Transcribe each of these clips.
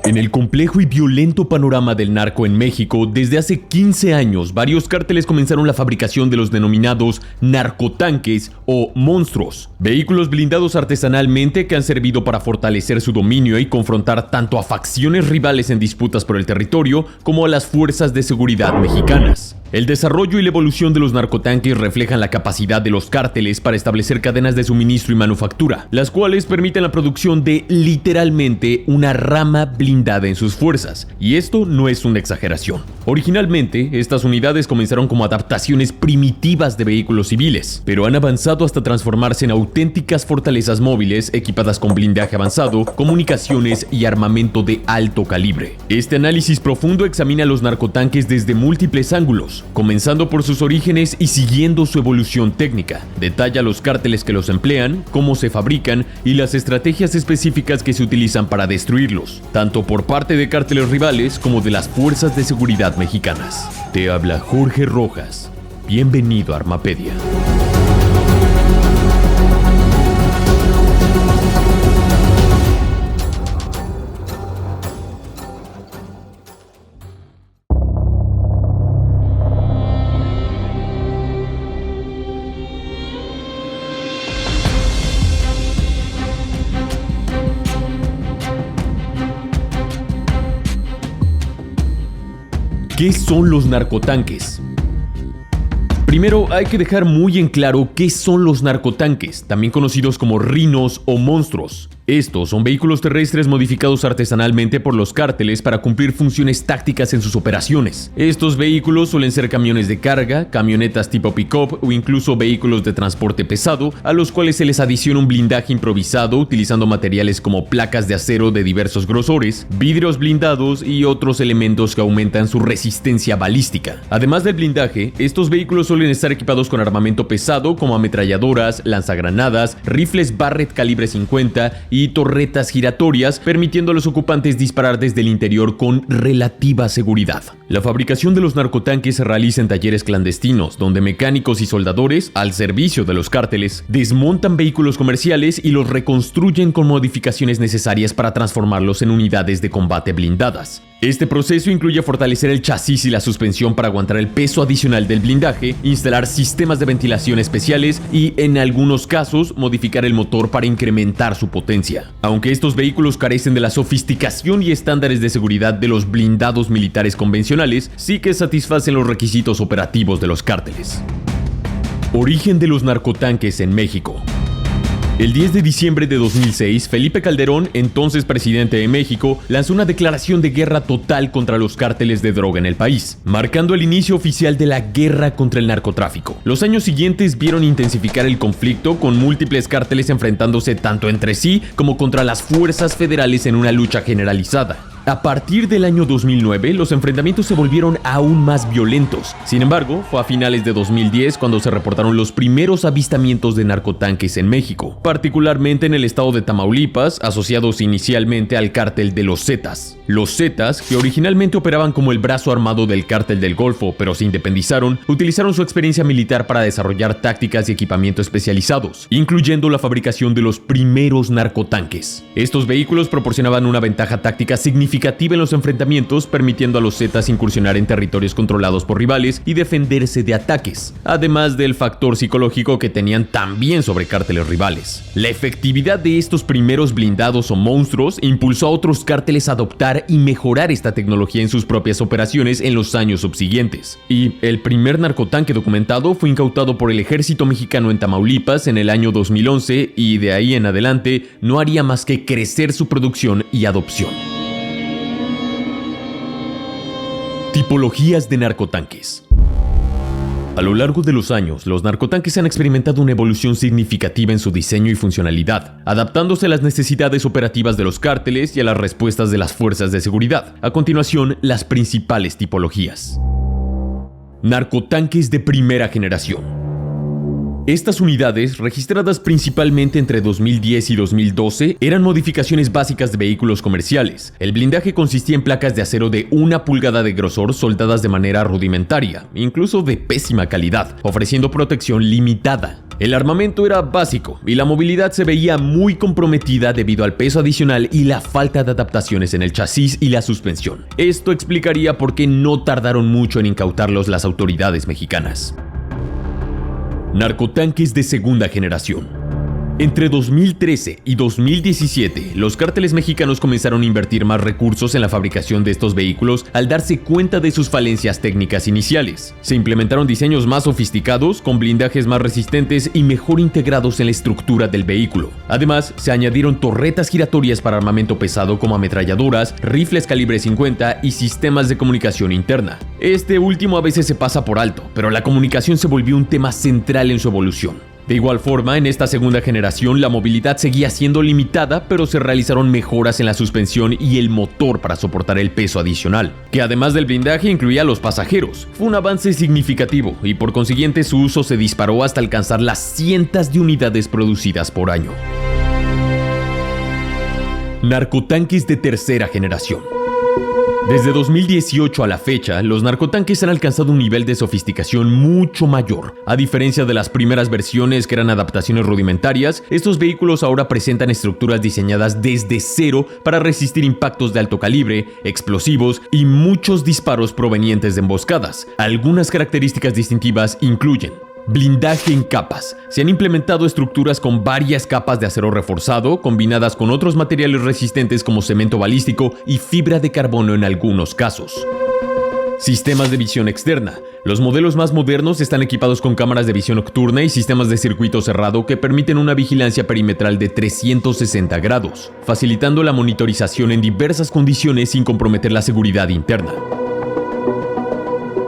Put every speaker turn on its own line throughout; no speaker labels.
En el complejo y violento panorama del narco en México, desde hace 15 años, varios cárteles comenzaron la fabricación de los denominados narcotanques o monstruos, vehículos blindados artesanalmente que han servido para fortalecer su dominio y confrontar tanto a facciones rivales en disputas por el territorio como a las fuerzas de seguridad mexicanas. El desarrollo y la evolución de los narcotanques reflejan la capacidad de los cárteles para establecer cadenas de suministro y manufactura, las cuales permiten la producción de literalmente una rama blindada en sus fuerzas, y esto no es una exageración. Originalmente, estas unidades comenzaron como adaptaciones primitivas de vehículos civiles, pero han avanzado hasta transformarse en auténticas fortalezas móviles equipadas con blindaje avanzado, comunicaciones y armamento de alto calibre. Este análisis profundo examina los narcotanques desde múltiples ángulos, comenzando por sus orígenes y siguiendo su evolución técnica. Detalla los cárteles que los emplean, cómo se fabrican y las estrategias específicas que se utilizan para destruirlos, tanto por parte de cárteles rivales como de las fuerzas de seguridad mexicanas. Te habla Jorge Rojas. Bienvenido a Armapedia. ¿Qué son los narcotanques? Primero hay que dejar muy en claro qué son los narcotanques, también conocidos como rhinos o monstruos. Estos son vehículos terrestres modificados artesanalmente por los cárteles para cumplir funciones tácticas en sus operaciones. Estos vehículos suelen ser camiones de carga, camionetas tipo pick-up o incluso vehículos de transporte pesado, a los cuales se les adiciona un blindaje improvisado utilizando materiales como placas de acero de diversos grosores, vidrios blindados y otros elementos que aumentan su resistencia balística. Además del blindaje, estos vehículos suelen estar equipados con armamento pesado como ametralladoras, lanzagranadas, rifles Barrett calibre 50 y torretas giratorias, permitiendo a los ocupantes disparar desde el interior con relativa seguridad. La fabricación de los narcotanques se realiza en talleres clandestinos, donde mecánicos y soldadores, al servicio de los cárteles, desmontan vehículos comerciales y los reconstruyen con modificaciones necesarias para transformarlos en unidades de combate blindadas. Este proceso incluye fortalecer el chasis y la suspensión para aguantar el peso adicional del blindaje, instalar sistemas de ventilación especiales y, en algunos casos, modificar el motor para incrementar su potencia. Aunque estos vehículos carecen de la sofisticación y estándares de seguridad de los blindados militares convencionales, sí que satisfacen los requisitos operativos de los cárteles. Origen de los narcotanques en México. El 10 de diciembre de 2006, Felipe Calderón, entonces presidente de México, lanzó una declaración de guerra total contra los cárteles de droga en el país, marcando el inicio oficial de la guerra contra el narcotráfico. Los años siguientes vieron intensificar el conflicto, con múltiples cárteles enfrentándose tanto entre sí como contra las fuerzas federales en una lucha generalizada. A partir del año 2009, los enfrentamientos se volvieron aún más violentos. Sin embargo, fue a finales de 2010 cuando se reportaron los primeros avistamientos de narcotanques en México, particularmente en el estado de Tamaulipas, asociados inicialmente al cártel de los Zetas. Los Zetas, que originalmente operaban como el brazo armado del cártel del Golfo, pero se independizaron, utilizaron su experiencia militar para desarrollar tácticas y equipamiento especializados, incluyendo la fabricación de los primeros narcotanques. Estos vehículos proporcionaban una ventaja táctica significativa en los enfrentamientos, permitiendo a los Zetas incursionar en territorios controlados por rivales y defenderse de ataques, además del factor psicológico que tenían también sobre cárteles rivales. La efectividad de estos primeros blindados o monstruos impulsó a otros cárteles a adoptar y mejorar esta tecnología en sus propias operaciones en los años subsiguientes. Y el primer narcotanque documentado fue incautado por el ejército mexicano en Tamaulipas en el año 2011 y de ahí en adelante no haría más que crecer su producción y adopción. Tipologías de narcotanques. A lo largo de los años, los narcotanques han experimentado una evolución significativa en su diseño y funcionalidad, adaptándose a las necesidades operativas de los cárteles y a las respuestas de las fuerzas de seguridad. A continuación, las principales tipologías. Narcotanques de primera generación. Estas unidades, registradas principalmente entre 2010 y 2012, eran modificaciones básicas de vehículos comerciales. El blindaje consistía en placas de acero de 1 pulgada de grosor soldadas de manera rudimentaria, incluso de pésima calidad, ofreciendo protección limitada. El armamento era básico y la movilidad se veía muy comprometida debido al peso adicional y la falta de adaptaciones en el chasis y la suspensión. Esto explicaría por qué no tardaron mucho en incautarlos las autoridades mexicanas. Narcotanques de segunda generación. Entre 2013 y 2017, los cárteles mexicanos comenzaron a invertir más recursos en la fabricación de estos vehículos al darse cuenta de sus falencias técnicas iniciales. Se implementaron diseños más sofisticados, con blindajes más resistentes y mejor integrados en la estructura del vehículo. Además, se añadieron torretas giratorias para armamento pesado como ametralladoras, rifles calibre 50 y sistemas de comunicación interna. Este último a veces se pasa por alto, pero la comunicación se volvió un tema central en su evolución. De igual forma, en esta segunda generación la movilidad seguía siendo limitada, pero se realizaron mejoras en la suspensión y el motor para soportar el peso adicional, que además del blindaje incluía a los pasajeros. Fue un avance significativo y por consiguiente su uso se disparó hasta alcanzar las cientos de unidades producidas por año. Narcotanques de tercera generación. Desde 2018 a la fecha, los narcotanques han alcanzado un nivel de sofisticación mucho mayor. A diferencia de las primeras versiones que eran adaptaciones rudimentarias, estos vehículos ahora presentan estructuras diseñadas desde cero para resistir impactos de alto calibre, explosivos y muchos disparos provenientes de emboscadas. Algunas características distintivas incluyen: blindaje en capas. Se han implementado estructuras con varias capas de acero reforzado, combinadas con otros materiales resistentes como cemento balístico y fibra de carbono en algunos casos. Sistemas de visión externa. Los modelos más modernos están equipados con cámaras de visión nocturna y sistemas de circuito cerrado que permiten una vigilancia perimetral de 360 grados, facilitando la monitorización en diversas condiciones sin comprometer la seguridad interna.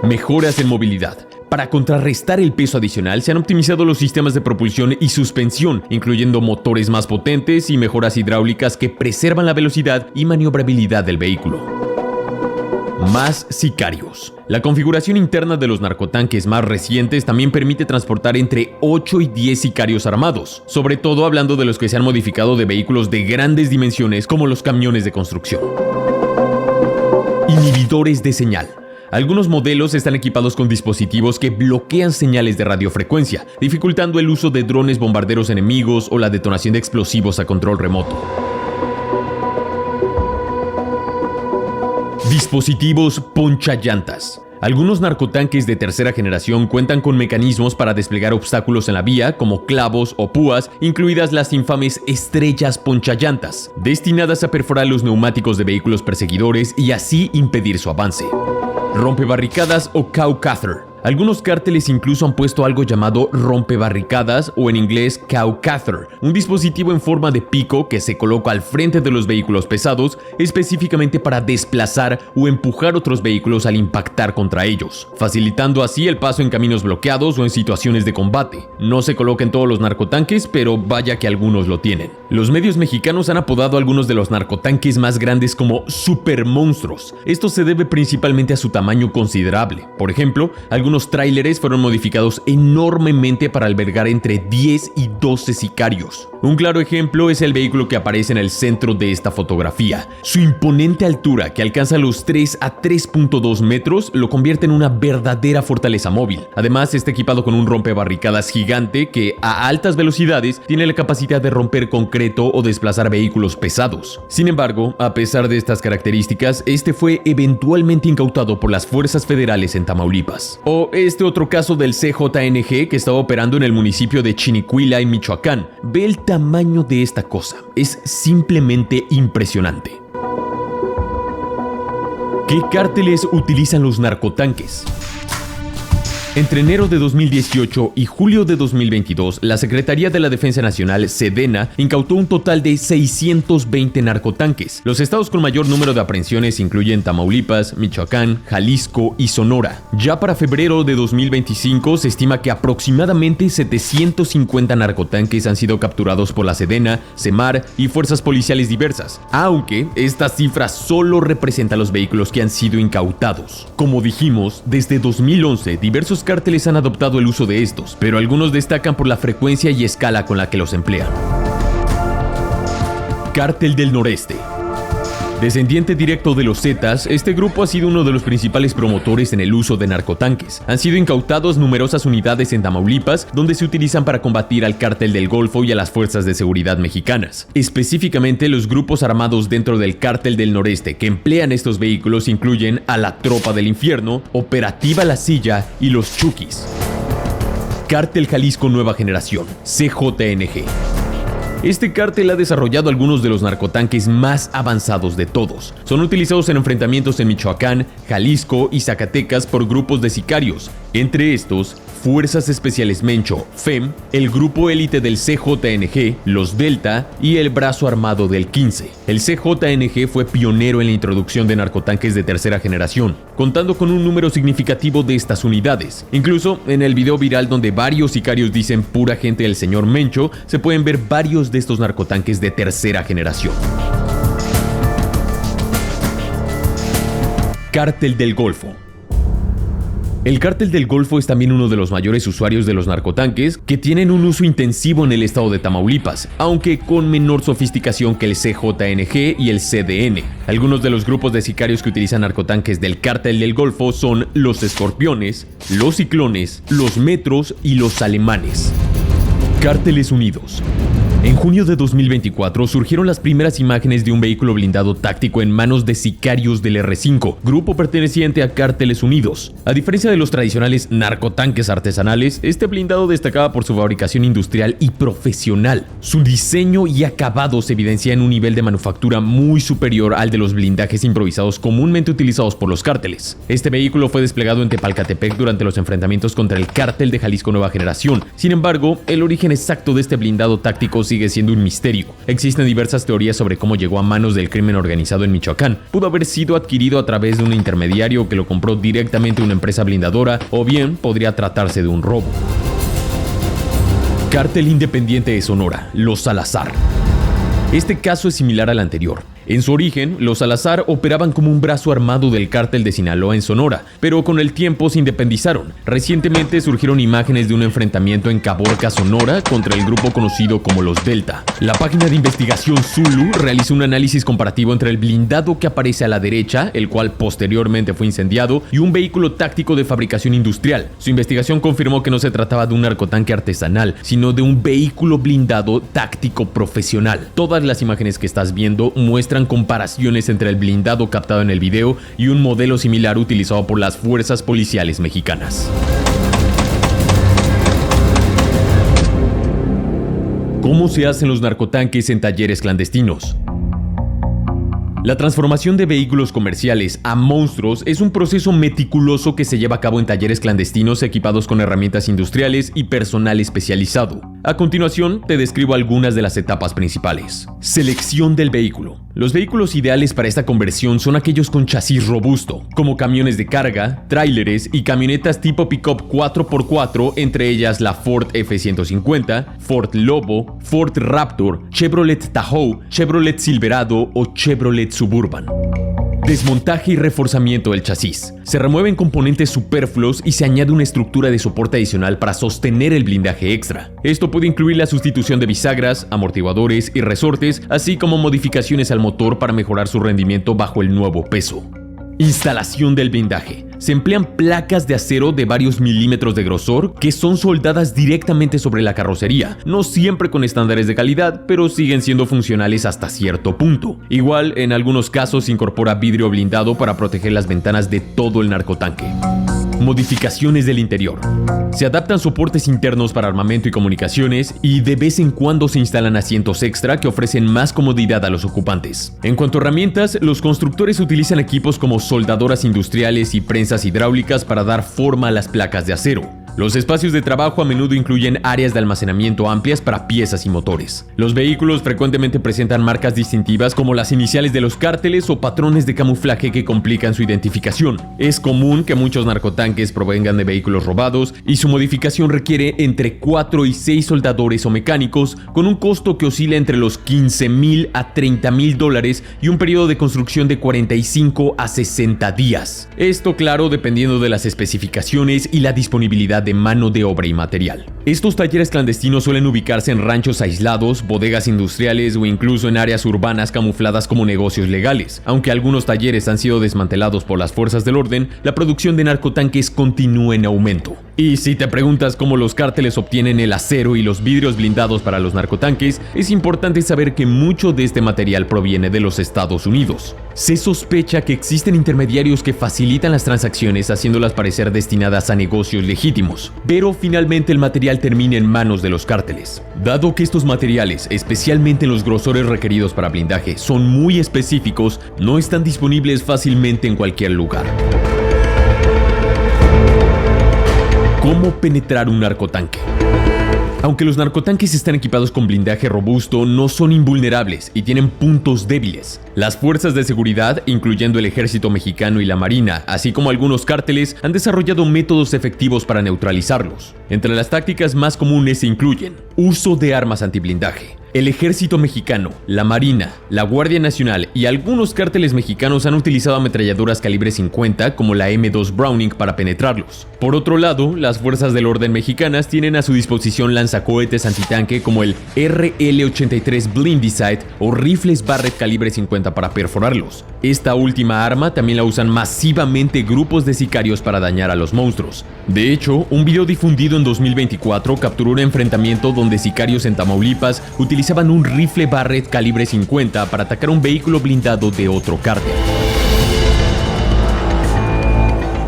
Mejoras en movilidad. Para contrarrestar el peso adicional, se han optimizado los sistemas de propulsión y suspensión, incluyendo motores más potentes y mejoras hidráulicas que preservan la velocidad y maniobrabilidad del vehículo. Más sicarios. La configuración interna de los narcotanques más recientes también permite transportar entre 8 y 10 sicarios armados, sobre todo hablando de los que se han modificado de vehículos de grandes dimensiones como los camiones de construcción. Inhibidores de señal. Algunos modelos están equipados con dispositivos que bloquean señales de radiofrecuencia, dificultando el uso de drones bombarderos enemigos o la detonación de explosivos a control remoto. Dispositivos ponchallantas. Algunos narcotanques de tercera generación cuentan con mecanismos para desplegar obstáculos en la vía, como clavos o púas, incluidas las infames estrellas ponchallantas, destinadas a perforar los neumáticos de vehículos perseguidores y así impedir su avance. Rompebarricadas o cow cather. Algunos cárteles incluso han puesto algo llamado rompebarricadas o en inglés cow cather, un dispositivo en forma de pico que se coloca al frente de los vehículos pesados específicamente para desplazar o empujar otros vehículos al impactar contra ellos, facilitando así el paso en caminos bloqueados o en situaciones de combate. No se coloca en todos los narcotanques, pero vaya que algunos lo tienen. Los medios mexicanos han apodado a algunos de los narcotanques más grandes como supermonstruos. Esto se debe principalmente a su tamaño considerable. Por ejemplo, algunos tráileres fueron modificados enormemente para albergar entre 10 y 12 sicarios. Un claro ejemplo es el vehículo que aparece en el centro de esta fotografía. Su imponente altura, que alcanza los 3 a 3.2 metros, lo convierte en una verdadera fortaleza móvil. Además, está equipado con un rompebarricadas gigante que, a altas velocidades, tiene la capacidad de romper concreto o desplazar vehículos pesados. Sin embargo, a pesar de estas características, este fue eventualmente incautado por las fuerzas federales en Tamaulipas. O este otro caso del CJNG que estaba operando en el municipio de Chinicuila, en Michoacán. Ve el tamaño de esta cosa. Es simplemente impresionante. ¿Qué cárteles utilizan los narcotanques? Entre enero de 2018 y julio de 2022, la Secretaría de la Defensa Nacional, Sedena, incautó un total de 620 narcotanques. Los estados con mayor número de aprehensiones incluyen Tamaulipas, Michoacán, Jalisco y Sonora. Ya para febrero de 2025 se estima que aproximadamente 750 narcotanques han sido capturados por la Sedena, Semar y fuerzas policiales diversas, aunque esta cifra solo representa los vehículos que han sido incautados. Como dijimos, desde 2011 diversos cárteles han adoptado el uso de estos, pero algunos destacan por la frecuencia y escala con la que los emplean. Cártel del Noreste. Descendiente directo de los Zetas, este grupo ha sido uno de los principales promotores en el uso de narcotanques. Han sido incautados numerosas unidades en Tamaulipas, donde se utilizan para combatir al Cártel del Golfo y a las fuerzas de seguridad mexicanas. Específicamente, los grupos armados dentro del Cártel del Noreste que emplean estos vehículos incluyen a la Tropa del Infierno, Operativa La Silla y los Chukis. Cártel Jalisco Nueva Generación, CJNG. Este cártel ha desarrollado algunos de los narcotanques más avanzados de todos. Son utilizados en enfrentamientos en Michoacán, Jalisco y Zacatecas por grupos de sicarios. Entre estos, Fuerzas Especiales Mencho, FEM, el grupo élite del CJNG, los Delta y el brazo armado del 15. El CJNG fue pionero en la introducción de narcotanques de tercera generación, contando con un número significativo de estas unidades. Incluso en el video viral donde varios sicarios dicen pura gente del señor Mencho, se pueden ver varios de estos narcotanques de tercera generación. Cártel del Golfo. El Cártel del Golfo es también uno de los mayores usuarios de los narcotanques, que tienen un uso intensivo en el estado de Tamaulipas, aunque con menor sofisticación que el CJNG y el CDN. Algunos de los grupos de sicarios que utilizan narcotanques del Cártel del Golfo son los Escorpiones, los Ciclones, los Metros y los Alemanes. Cárteles Unidos. En junio de 2024 surgieron las primeras imágenes de un vehículo blindado táctico en manos de sicarios del R5, grupo perteneciente a Cárteles Unidos. A diferencia de los tradicionales narcotanques artesanales, este blindado destacaba por su fabricación industrial y profesional. Su diseño y acabado se evidencia en un nivel de manufactura muy superior al de los blindajes improvisados comúnmente utilizados por los cárteles. Este vehículo fue desplegado en Tepalcatepec durante los enfrentamientos contra el Cártel de Jalisco Nueva Generación. Sin embargo, el origen exacto de este blindado táctico sigue siendo un misterio. Existen diversas teorías sobre cómo llegó a manos del crimen organizado en Michoacán. Pudo haber sido adquirido a través de un intermediario que lo compró directamente una empresa blindadora, o bien podría tratarse de un robo. Cártel Independiente de Sonora, los Salazar. Este caso es similar al anterior. En su origen, los Salazar operaban como un brazo armado del Cártel de Sinaloa en Sonora, pero con el tiempo se independizaron. Recientemente surgieron imágenes de un enfrentamiento en Caborca, Sonora, contra el grupo conocido como los Delta. La página de investigación Zulu realizó un análisis comparativo entre el blindado que aparece a la derecha, el cual posteriormente fue incendiado, y un vehículo táctico de fabricación industrial. Su investigación confirmó que no se trataba de un narcotanque artesanal, sino de un vehículo blindado táctico profesional. Todas las imágenes que estás viendo muestran comparaciones entre el blindado captado en el video y un modelo similar utilizado por las fuerzas policiales mexicanas. ¿Cómo se hacen los narcotanques en talleres clandestinos? La transformación de vehículos comerciales a monstruos es un proceso meticuloso que se lleva a cabo en talleres clandestinos equipados con herramientas industriales y personal especializado. A continuación, te describo algunas de las etapas principales. Selección del vehículo. Los vehículos ideales para esta conversión son aquellos con chasis robusto, como camiones de carga, tráileres y camionetas tipo pick-up 4x4, entre ellas la Ford F-150, Ford Lobo, Ford Raptor, Chevrolet Tahoe, Chevrolet Silverado o Chevrolet Suburban. Desmontaje y reforzamiento del chasis. Se remueven componentes superfluos y se añade una estructura de soporte adicional para sostener el blindaje extra. Esto puede incluir la sustitución de bisagras, amortiguadores y resortes, así como modificaciones al motor para mejorar su rendimiento bajo el nuevo peso. Instalación del blindaje. Se emplean placas de acero de varios milímetros de grosor que son soldadas directamente sobre la carrocería, no siempre con estándares de calidad, pero siguen siendo funcionales hasta cierto punto. Igual, en algunos casos se incorpora vidrio blindado para proteger las ventanas de todo el narcotanque. Modificaciones del interior. Se adaptan soportes internos para armamento y comunicaciones y de vez en cuando se instalan asientos extra que ofrecen más comodidad a los ocupantes. En cuanto a herramientas, los constructores utilizan equipos como soldadoras industriales y prensas hidráulicas para dar forma a las placas de acero. Los espacios de trabajo a menudo incluyen áreas de almacenamiento amplias para piezas y motores. Los vehículos frecuentemente presentan marcas distintivas como las iniciales de los cárteles o patrones de camuflaje que complican su identificación. Es común que muchos narcotanques provengan de vehículos robados y su modificación requiere entre 4 y 6 soldadores o mecánicos, con un costo que oscila entre los $15,000 a $30,000 y un periodo de construcción de 45 a 60 días. Esto, claro, dependiendo de las especificaciones y la disponibilidad de mano de obra y material. Estos talleres clandestinos suelen ubicarse en ranchos aislados, bodegas industriales o incluso en áreas urbanas camufladas como negocios legales. Aunque algunos talleres han sido desmantelados por las fuerzas del orden, la producción de narcotanques continúa en aumento. Y si te preguntas cómo los cárteles obtienen el acero y los vidrios blindados para los narcotanques, es importante saber que mucho de este material proviene de los Estados Unidos. Se sospecha que existen intermediarios que facilitan las transacciones haciéndolas parecer destinadas a negocios legítimos, pero finalmente el material termina en manos de los cárteles. Dado que estos materiales, especialmente los grosores requeridos para blindaje, son muy específicos, no están disponibles fácilmente en cualquier lugar. ¿Cómo penetrar un narcotanque? Aunque los narcotanques están equipados con blindaje robusto, no son invulnerables y tienen puntos débiles. Las fuerzas de seguridad, incluyendo el ejército mexicano y la marina, así como algunos cárteles, han desarrollado métodos efectivos para neutralizarlos. Entre las tácticas más comunes se incluyen uso de armas antiblindaje. El ejército mexicano, la marina, la Guardia Nacional y algunos cárteles mexicanos han utilizado ametralladoras calibre 50 como la M2 Browning para penetrarlos. Por otro lado, las fuerzas del orden mexicanas tienen a su disposición lanzacohetes antitanque como el RL-83 Blindicide o rifles Barrett calibre 50 para perforarlos. Esta última arma también la usan masivamente grupos de sicarios para dañar a los monstruos. De hecho, un video difundido en 2024 capturó un enfrentamiento donde sicarios en Tamaulipas utilizaban un rifle Barrett calibre 50 para atacar un vehículo blindado de otro cártel.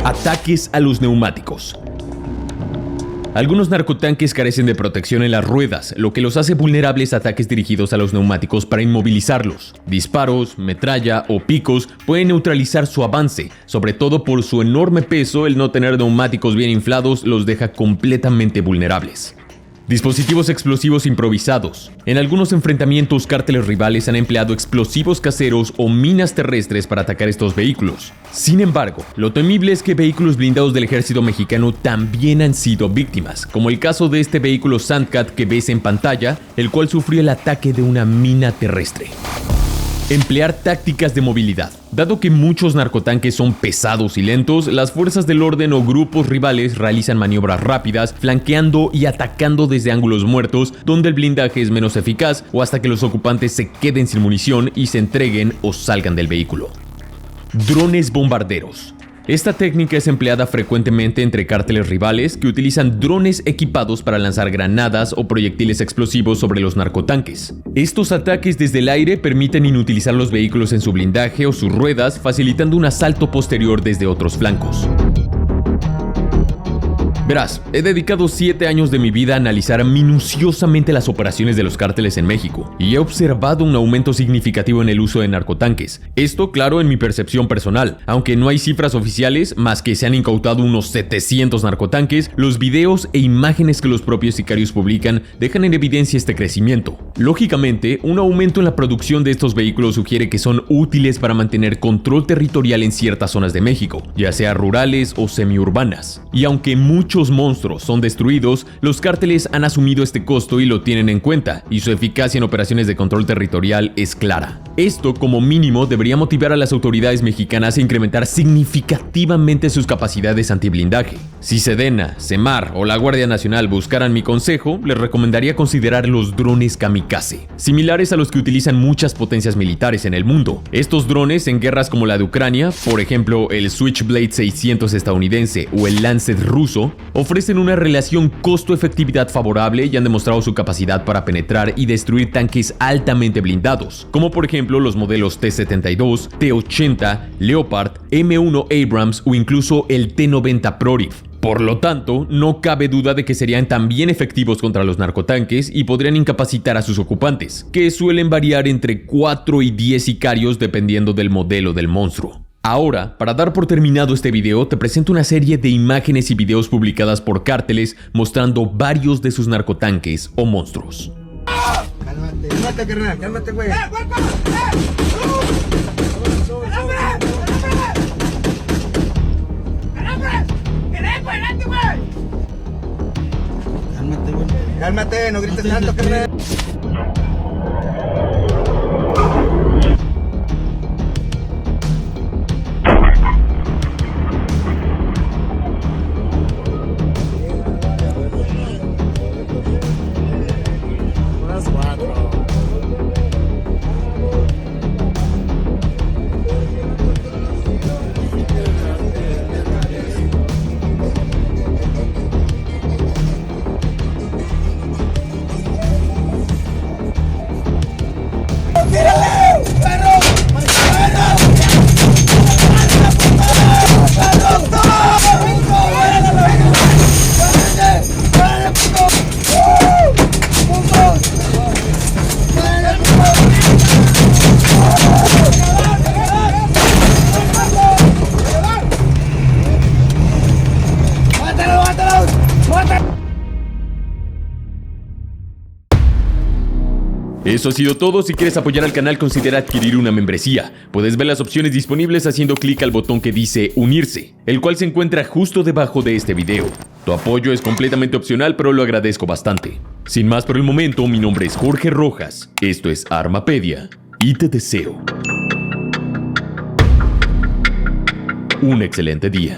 Ataques a los neumáticos. Algunos narcotanques carecen de protección en las ruedas, lo que los hace vulnerables a ataques dirigidos a los neumáticos para inmovilizarlos. Disparos, metralla o picos pueden neutralizar su avance, sobre todo por su enorme peso. El no tener neumáticos bien inflados los deja completamente vulnerables. Dispositivos explosivos improvisados. En algunos enfrentamientos, cárteles rivales han empleado explosivos caseros o minas terrestres para atacar estos vehículos. Sin embargo, lo temible es que vehículos blindados del ejército mexicano también han sido víctimas, como el caso de este vehículo Sandcat que ves en pantalla, el cual sufrió el ataque de una mina terrestre. Emplear tácticas de movilidad. Dado que muchos narcotanques son pesados y lentos, las fuerzas del orden o grupos rivales realizan maniobras rápidas, flanqueando y atacando desde ángulos muertos, donde el blindaje es menos eficaz, o hasta que los ocupantes se queden sin munición y se entreguen o salgan del vehículo. Drones bombarderos. Esta técnica es empleada frecuentemente entre cárteles rivales que utilizan drones equipados para lanzar granadas o proyectiles explosivos sobre los narcotanques. Estos ataques desde el aire permiten inutilizar los vehículos en su blindaje o sus ruedas, facilitando un asalto posterior desde otros flancos. Verás, he dedicado 7 años de mi vida a analizar minuciosamente las operaciones de los cárteles en México y he observado un aumento significativo en el uso de narcotanques. Esto, claro, en mi percepción personal. Aunque no hay cifras oficiales, más que se han incautado unos 700 narcotanques, los videos e imágenes que los propios sicarios publican dejan en evidencia este crecimiento. Lógicamente, un aumento en la producción de estos vehículos sugiere que son útiles para mantener control territorial en ciertas zonas de México, ya sea rurales o semiurbanas. Y aunque muchos monstruos son destruidos, los cárteles han asumido este costo y lo tienen en cuenta, y su eficacia en operaciones de control territorial es clara. Esto, como mínimo, debería motivar a las autoridades mexicanas a incrementar significativamente sus capacidades antiblindaje. Si Sedena, Semar o la Guardia Nacional buscaran mi consejo, les recomendaría considerar los drones kamikaze, similares a los que utilizan muchas potencias militares en el mundo. Estos drones en guerras como la de Ucrania, por ejemplo el Switchblade 600 estadounidense o el Lancet ruso, ofrecen una relación costo-efectividad favorable y han demostrado su capacidad para penetrar y destruir tanques altamente blindados, como por ejemplo los modelos T-72, T-80, Leopard, M1 Abrams o incluso el T-90 Protiv. Por lo tanto, no cabe duda de que serían también efectivos contra los narcotanques y podrían incapacitar a sus ocupantes, que suelen variar entre 4 y 10 sicarios dependiendo del modelo del monstruo. Ahora, para dar por terminado este video, te presento una serie de imágenes y videos publicadas por cárteles mostrando varios de sus narcotanques o monstruos.
Cálmate, cálmate, carnal, cálmate, güey. Cálmate, güey. Cálmate, no grites tanto, carnal.
Eso ha sido todo. Si quieres apoyar al canal, considera adquirir una membresía. Puedes ver las opciones disponibles haciendo clic al botón que dice unirse, el cual se encuentra justo debajo de este video. Tu apoyo es completamente opcional, pero lo agradezco bastante. Sin más por el momento, mi nombre es Jorge Rojas, esto es Armapedia y te deseo un excelente día.